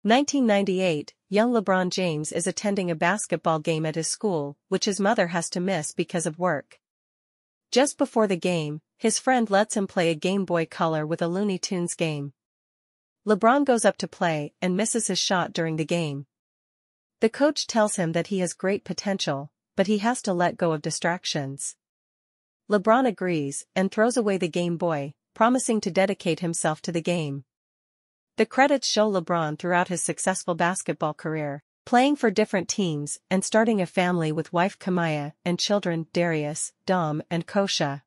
1998, young LeBron James is attending a basketball game at his school, which his mother has to miss because of work. Just before the game, his friend lets him play a Game Boy Color with a Looney Tunes game. LeBron goes up to play and misses his shot during the game. The coach tells him that he has great potential, but he has to let go of distractions. LeBron agrees and throws away the Game Boy, promising to dedicate himself to the game. The credits show LeBron throughout his successful basketball career, playing for different teams and starting a family with wife Kamaya and children Darius, Dom and Kosha.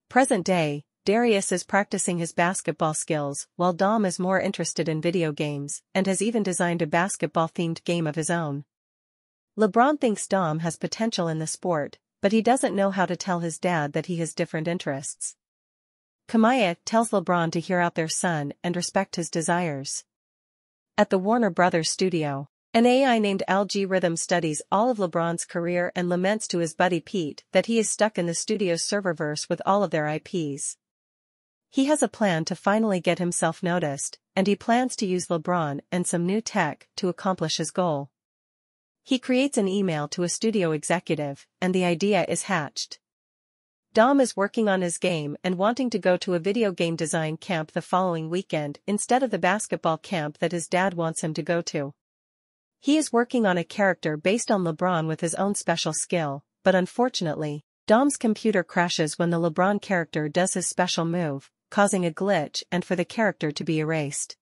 Present day, Darius is practicing his basketball skills while Dom is more interested in video games and has even designed a basketball-themed game of his own. LeBron thinks Dom has potential in the sport, but he doesn't know how to tell his dad that he has different interests. Kamaya tells LeBron to hear out their son and respect his desires. At the Warner Brothers studio, an AI named Algorithm studies all of LeBron's career and laments to his buddy Pete that he is stuck in the studio's serververse with all of their IPs. He has a plan to finally get himself noticed, and he plans to use LeBron and some new tech to accomplish his goal. He creates an email to a studio executive, and the idea is hatched. Dom is working on his game and wanting to go to a video game design camp the following weekend instead of the basketball camp that his dad wants him to go to. He is working on a character based on LeBron with his own special skill, but unfortunately, Dom's computer crashes when the LeBron character does his special move, causing a glitch and for the character to be erased.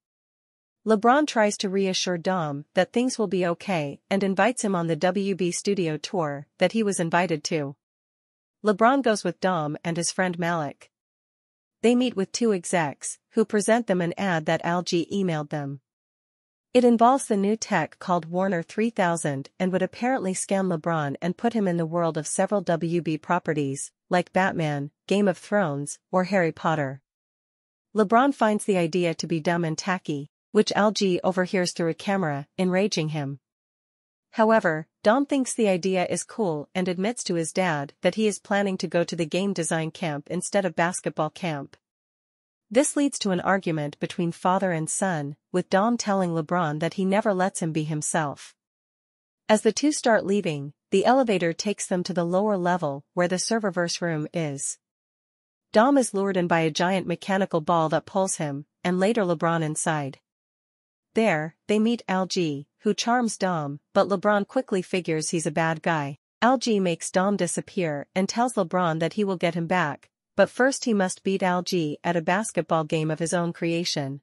LeBron tries to reassure Dom that things will be okay and invites him on the WB studio tour that he was invited to. LeBron goes with Dom and his friend Malik. They meet with two execs, who present them an ad that Algie emailed them. It involves the new tech called Warner 3000 and would apparently scam LeBron and put him in the world of several WB properties, like Batman, Game of Thrones, or Harry Potter. LeBron finds the idea to be dumb and tacky, which Algie overhears through a camera, enraging him. However, Dom thinks the idea is cool and admits to his dad that he is planning to go to the game design camp instead of basketball camp. This leads to an argument between father and son, with Dom telling LeBron that he never lets him be himself. As the two start leaving, the elevator takes them to the lower level where the serververse room is. Dom is lured in by a giant mechanical ball that pulls him, and later LeBron inside. There, they meet Algie, who charms Dom, but LeBron quickly figures he's a bad guy. Algie makes Dom disappear and tells LeBron that he will get him back, but first he must beat Algie at a basketball game of his own creation.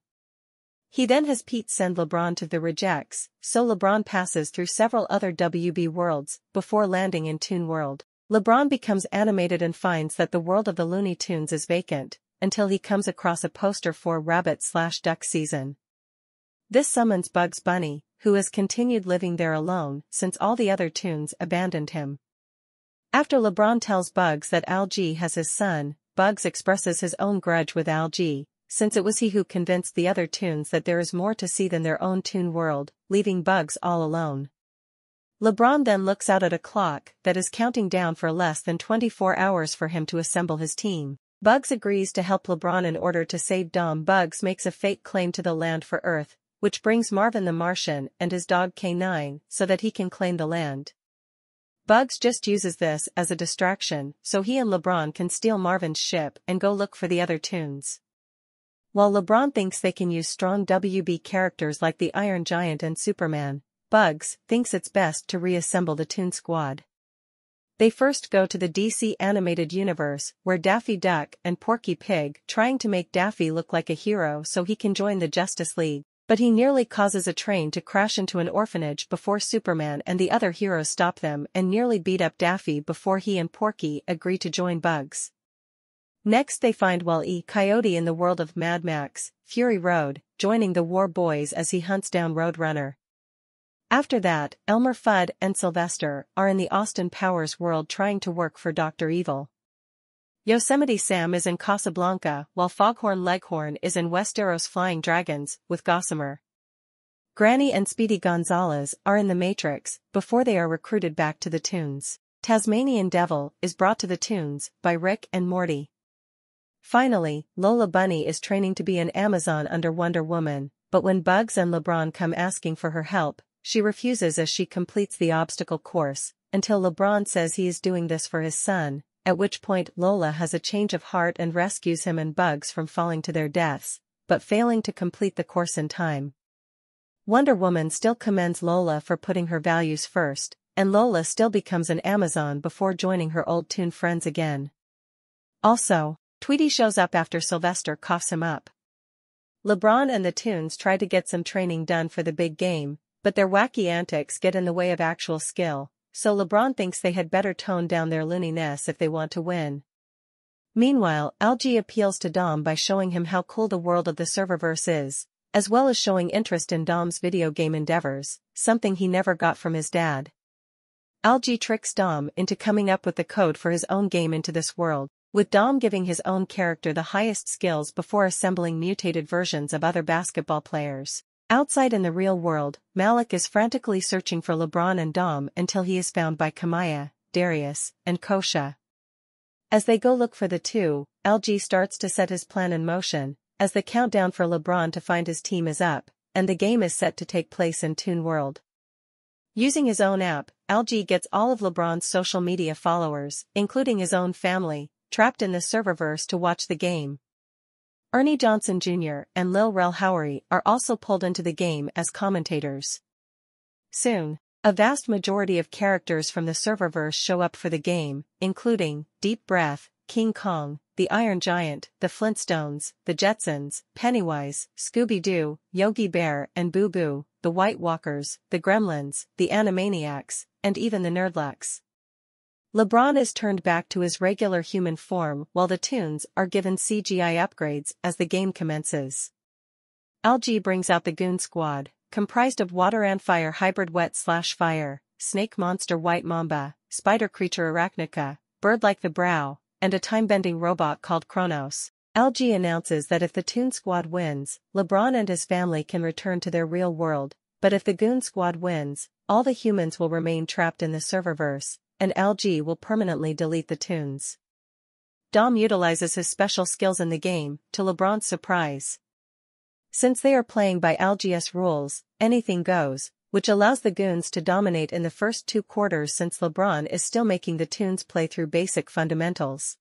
He then has Pete send LeBron to the rejects, so LeBron passes through several other WB worlds before landing in Toon World. LeBron becomes animated and finds that the world of the Looney Tunes is vacant, until he comes across a poster for Rabbit/Duck Season. This summons Bugs Bunny, who has continued living there alone since all the other Toons abandoned him. After LeBron tells Bugs that Algie has his son, Bugs expresses his own grudge with Algie, since it was he who convinced the other Toons that there is more to see than their own Toon world, leaving Bugs all alone. LeBron then looks out at a clock that is counting down for less than 24 hours for him to assemble his team. Bugs agrees to help LeBron in order to save Dom. Bugs makes a fake claim to the land for Earth, which brings Marvin the Martian and his dog K9 so that he can claim the land. Bugs just uses this as a distraction so he and LeBron can steal Marvin's ship and go look for the other Toons. While LeBron thinks they can use strong WB characters like the Iron Giant and Superman, Bugs thinks it's best to reassemble the Toon Squad. They first go to the DC animated universe where Daffy Duck and Porky Pig trying to make Daffy look like a hero so he can join the Justice League. But he nearly causes a train to crash into an orphanage before Superman and the other heroes stop them and nearly beat up Daffy before he and Porky agree to join Bugs. Next they find Wile E. Coyote in the world of Mad Max, Fury Road, joining the War Boys as he hunts down Roadrunner. After that, Elmer Fudd and Sylvester are in the Austin Powers world trying to work for Dr. Evil. Yosemite Sam is in Casablanca while Foghorn Leghorn is in Westeros Flying Dragons with Gossamer. Granny and Speedy Gonzales are in The Matrix before they are recruited back to the Toons. Tasmanian Devil is brought to the Toons by Rick and Morty. Finally, Lola Bunny is training to be an Amazon under Wonder Woman, but when Bugs and LeBron come asking for her help, she refuses as she completes the obstacle course, until LeBron says he is doing this for his son, at which point Lola has a change of heart and rescues him and Bugs from falling to their deaths, but failing to complete the course in time. Wonder Woman still commends Lola for putting her values first, and Lola still becomes an Amazon before joining her old Toon friends again. Also, Tweety shows up after Sylvester coughs him up. LeBron and the Toons try to get some training done for the big game, but their wacky antics get in the way of actual skill, so LeBron thinks they had better tone down their looniness if they want to win. Meanwhile, Algie appeals to Dom by showing him how cool the world of the Serververse is, as well as showing interest in Dom's video game endeavors, something he never got from his dad. Algie tricks Dom into coming up with the code for his own game into this world, with Dom giving his own character the highest skills before assembling mutated versions of other basketball players. Outside in the real world, Malik is frantically searching for LeBron and Dom until he is found by Kamaya, Darius, and Kosha. As they go look for the two, LG starts to set his plan in motion, as the countdown for LeBron to find his team is up, and the game is set to take place in Toon World. Using his own app, LG gets all of LeBron's social media followers, including his own family, trapped in the Serververse to watch the game. Ernie Johnson Jr. and Lil Rel Howery are also pulled into the game as commentators. Soon, a vast majority of characters from the Serververse show up for the game, including Deep Breath, King Kong, the Iron Giant, the Flintstones, the Jetsons, Pennywise, Scooby-Doo, Yogi Bear and Boo Boo, the White Walkers, the Gremlins, the Animaniacs, and even the Nerdlucks. LeBron is turned back to his regular human form while the Toons are given CGI upgrades as the game commences. LG brings out the Goon Squad, comprised of Water and Fire Hybrid Wet/Fire, Snake Monster White Mamba, Spider Creature Arachnica, Bird Like the Brow, and a time-bending robot called Kronos. LG announces that if the Toon Squad wins, LeBron and his family can return to their real world, but if the Goon Squad wins, all the humans will remain trapped in the Serververse, and LG will permanently delete the Toons. Dom utilizes his special skills in the game, to LeBron's surprise. Since they are playing by LGS rules, anything goes, which allows the Goons to dominate in the first 2 quarters since LeBron is still making the Toons play through basic fundamentals.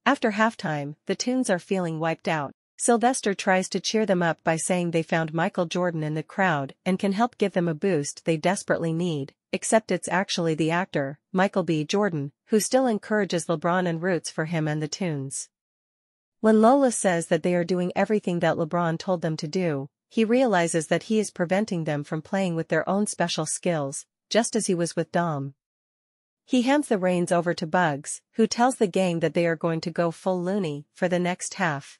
After halftime, the Toons are feeling wiped out. Sylvester tries to cheer them up by saying they found Michael Jordan in the crowd and can help give them a boost they desperately need, except it's actually the actor, Michael B. Jordan, who still encourages LeBron and roots for him and the Toons. When Lola says that they are doing everything that LeBron told them to do, he realizes that he is preventing them from playing with their own special skills, just as he was with Dom. He hands the reins over to Bugs, who tells the gang that they are going to go full loony for the next half.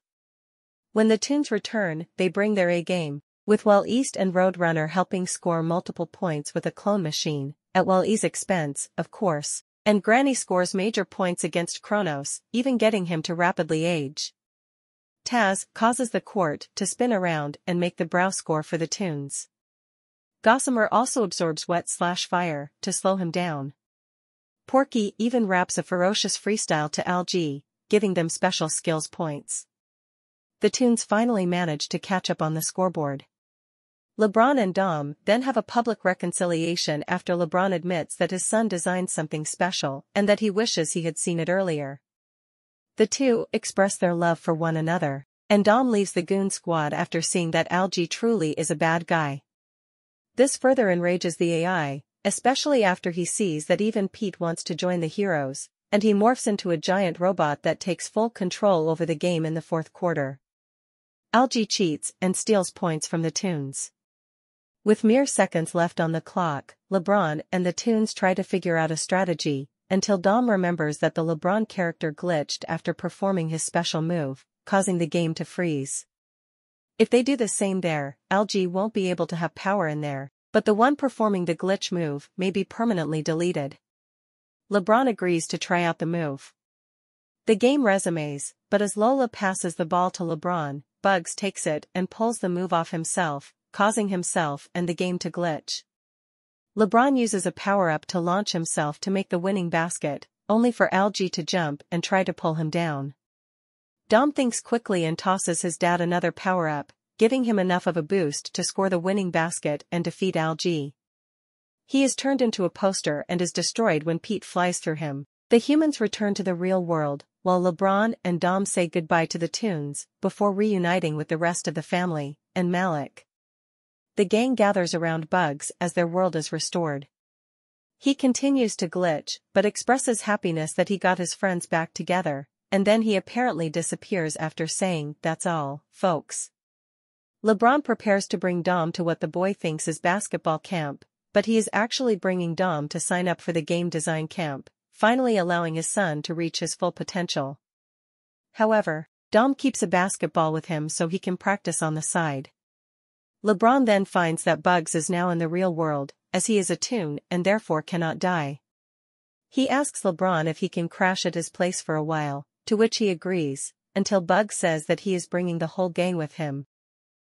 When the Toons return, they bring their A-game, with Well East and Roadrunner helping score multiple points with a clone machine, at Well East's expense, of course, and Granny scores major points against Kronos, even getting him to rapidly age. Taz causes the court to spin around and make the brow score for the Toons. Gossamer also absorbs Wet/Fire to slow him down. Porky even raps a ferocious freestyle to LG, giving them special skills points. The Toons finally manage to catch up on the scoreboard. LeBron and Dom then have a public reconciliation after LeBron admits that his son designed something special and that he wishes he had seen it earlier. The two express their love for one another, and Dom leaves the Goon Squad after seeing that Algie truly is a bad guy. This further enrages the AI, especially after he sees that even Pete wants to join the heroes, and he morphs into a giant robot that takes full control over the game in the 4th quarter. Algie cheats and steals points from the Toons. With mere seconds left on the clock, LeBron and the Toons try to figure out a strategy, until Dom remembers that the LeBron character glitched after performing his special move, causing the game to freeze. If they do the same there, Algie won't be able to have power in there, but the one performing the glitch move may be permanently deleted. LeBron agrees to try out the move. The game resumes, but as Lola passes the ball to LeBron, Bugs takes it and pulls the move off himself, causing himself and the game to glitch. LeBron uses a power-up to launch himself to make the winning basket, only for Algie to jump and try to pull him down. Dom thinks quickly and tosses his dad another power-up, giving him enough of a boost to score the winning basket and defeat Algae. He is turned into a poster and is destroyed when Pete flies through him. The humans return to the real world, while LeBron and Dom say goodbye to the Toons, before reuniting with the rest of the family, and Malik. The gang gathers around Bugs as their world is restored. He continues to glitch, but expresses happiness that he got his friends back together, and then he apparently disappears after saying, "That's all, folks." LeBron prepares to bring Dom to what the boy thinks is basketball camp, but he is actually bringing Dom to sign up for the game design camp, finally allowing his son to reach his full potential. However, Dom keeps a basketball with him so he can practice on the side. LeBron then finds that Bugs is now in the real world, as he is a Toon and therefore cannot die. He asks LeBron if he can crash at his place for a while, to which he agrees, until Bugs says that he is bringing the whole gang with him,